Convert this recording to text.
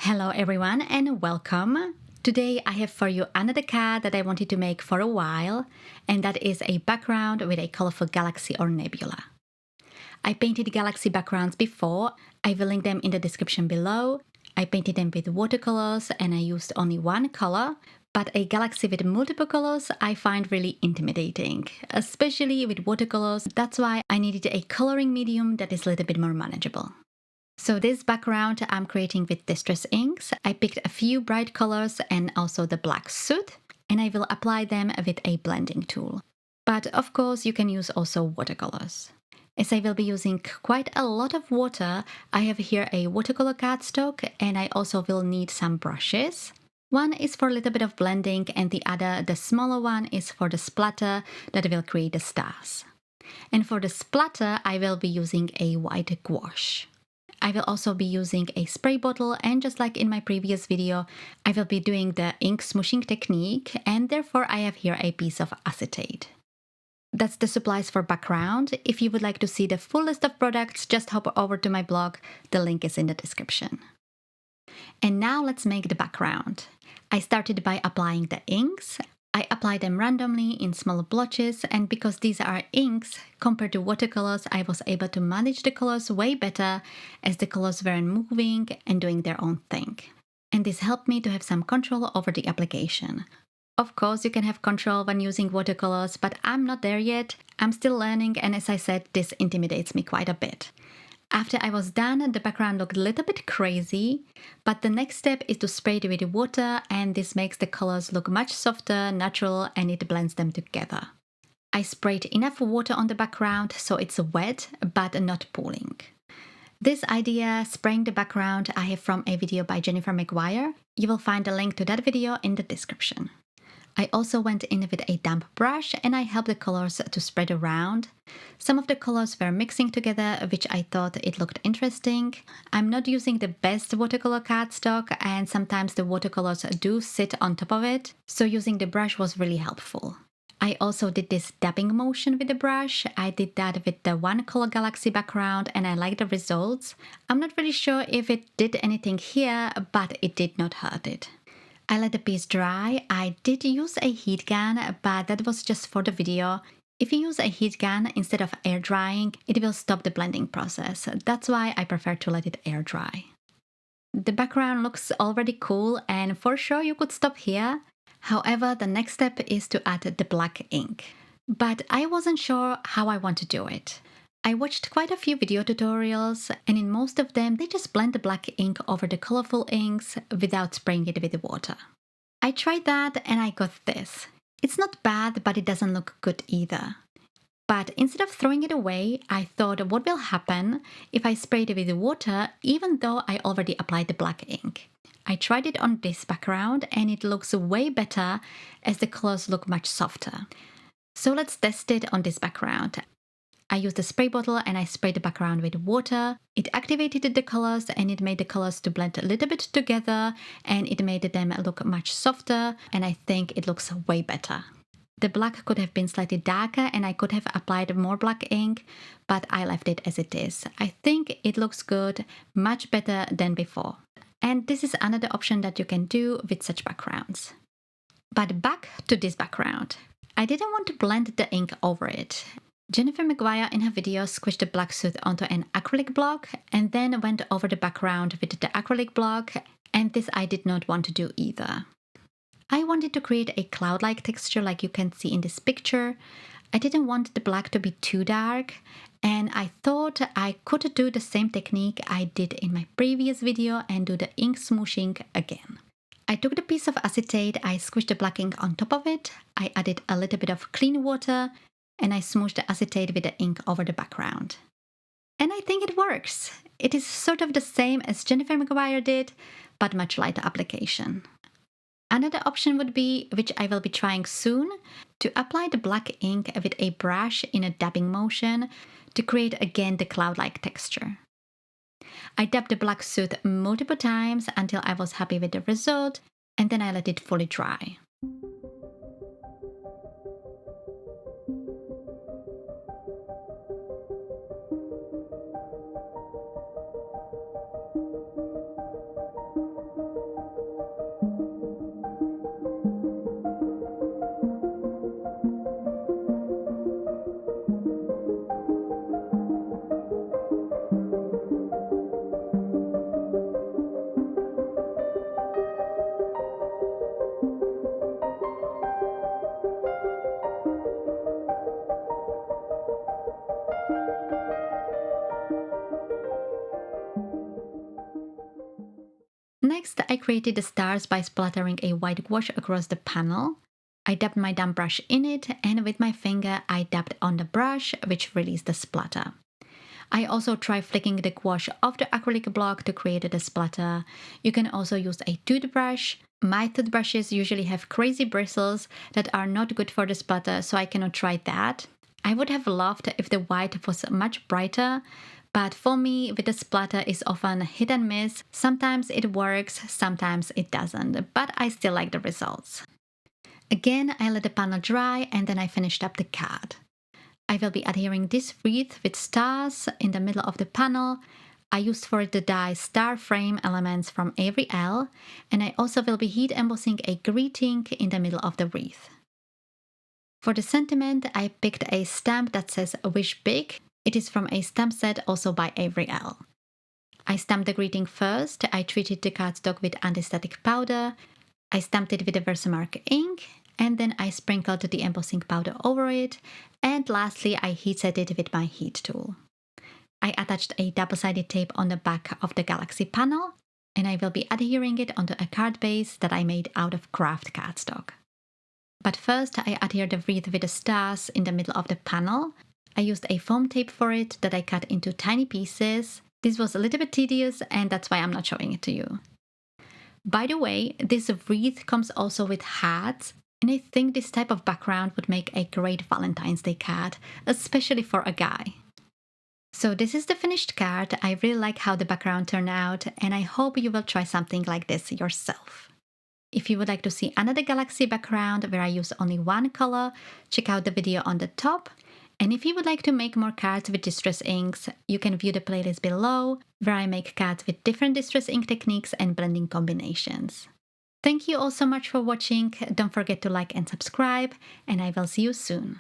Hello everyone and welcome. Today I have for you another card that I wanted to make for a while, and that is a background with a colorful galaxy or nebula. I painted galaxy backgrounds before. I will link them in the description below. I painted them with watercolors and I used only one color, but a galaxy with multiple colors I find really intimidating, especially with watercolors. That's why I needed a coloring medium that is a little bit more manageable. So this background I'm creating with distress inks. I picked a few bright colors and also the black soot, and I will apply them with a blending tool. But of course you can use also watercolors. As I will be using quite a lot of water, I have here a watercolor cardstock and I also will need some brushes. One is for a little bit of blending and the other, the smaller one, is for the splatter that will create the stars. And for the splatter I will be using a white gouache. I will also be using a spray bottle, and just like in my previous video, I will be doing the ink smooshing technique, and therefore I have here a piece of acetate. That's the supplies for background. If you would like to see the full list of products, just hop over to my blog, the link is in the description. And now let's make the background. I started by applying the inks. I apply them randomly in small blotches, and because these are inks, compared to watercolors, I was able to manage the colors way better as the colors weren't moving and doing their own thing. And this helped me to have some control over the application. Of course, you can have control when using watercolors, but I'm not there yet. I'm still learning, and as I said, this intimidates me quite a bit. After I was done, the background looked a little bit crazy, but the next step is to spray it with water, and this makes the colors look much softer, natural, and it blends them together. I sprayed enough water on the background so it's wet, but not pooling. This idea, spraying the background, I have from a video by Jennifer McGuire. You will find a link to that video in the description. I also went in with a damp brush and I helped the colors to spread around. Some of the colors were mixing together, which I thought it looked interesting. I'm not using the best watercolor cardstock, and sometimes the watercolors do sit on top of it, so using the brush was really helpful. I also did this dabbing motion with the brush. I did that with the one color galaxy background and I like the results. I'm not really sure if it did anything here, but it did not hurt it. I let the piece dry. I did use a heat gun, but that was just for the video. If you use a heat gun instead of air drying, it will stop the blending process. That's why I prefer to let it air dry. The background looks already cool, and for sure you could stop here. However, the next step is to add the black ink. But I wasn't sure how I want to do it. I watched quite a few video tutorials, and in most of them they just blend the black ink over the colorful inks without spraying it with water. I tried that and I got this. It's not bad, but it doesn't look good either. But instead of throwing it away, I thought what will happen if I spray it with water even though I already applied the black ink. I tried it on this background and it looks way better as the colors look much softer. So let's test it on this background. I used a spray bottle and I sprayed the background with water. It activated the colors and it made the colors to blend a little bit together, and it made them look much softer, and I think it looks way better. The black could have been slightly darker and I could have applied more black ink, but I left it as it is. I think it looks good, much better than before. And this is another option that you can do with such backgrounds. But back to this background. I didn't want to blend the ink over it. Jennifer McGuire in her video squished the black soot onto an acrylic block and then went over the background with the acrylic block, and this I did not want to do either. I wanted to create a cloud-like texture like you can see in this picture. I didn't want the black to be too dark, and I thought I could do the same technique I did in my previous video and do the ink smooshing again. I took the piece of acetate, I squished the black ink on top of it, I added a little bit of clean water, and I smooshed the acetate with the ink over the background. And I think it works. It is sort of the same as Jennifer McGuire did, but much lighter application. Another option would be, which I will be trying soon, to apply the black ink with a brush in a dabbing motion to create again the cloud-like texture. I dabbed the black soot multiple times until I was happy with the result, and then I let it fully dry. Next, I created the stars by splattering a white gouache across the panel. I dabbed my damp brush in it, and with my finger I dabbed on the brush, which released the splatter. I also tried flicking the gouache off the acrylic block to create the splatter. You can also use a toothbrush. My toothbrushes usually have crazy bristles that are not good for the splatter, so I cannot try that. I would have loved if the white was much brighter, but for me, with the splatter is often hit and miss. Sometimes it works, sometimes it doesn't, but I still like the results. Again, I let the panel dry and then I finished up the card. I will be adhering this wreath with stars in the middle of the panel. I used for it the die star frame elements from Avery Elle, and I also will be heat embossing a greeting in the middle of the wreath. For the sentiment, I picked a stamp that says "Wish Big." It is from a stamp set also by Avery Elle. I stamped the greeting first. I treated the cardstock with anti-static powder. I stamped it with the Versamark ink, and then I sprinkled the embossing powder over it, and lastly I heat set it with my heat tool. I attached a double-sided tape on the back of the Galaxy panel, and I will be adhering it onto a card base that I made out of craft cardstock. But first I adhered the wreath with the stars in the middle of the panel. I used a foam tape for it that I cut into tiny pieces. This was a little bit tedious, and that's why I'm not showing it to you. By the way, this wreath comes also with hats, and I think this type of background would make a great Valentine's Day card, especially for a guy. So this is the finished card. I really like how the background turned out, and I hope you will try something like this yourself. If you would like to see another Galaxy background where I use only one color, check out the video on the top. And if you would like to make more cards with distress inks, you can view the playlist below, where I make cards with different distress ink techniques and blending combinations. Thank you all so much for watching. Don't forget to like and subscribe, and I will see you soon.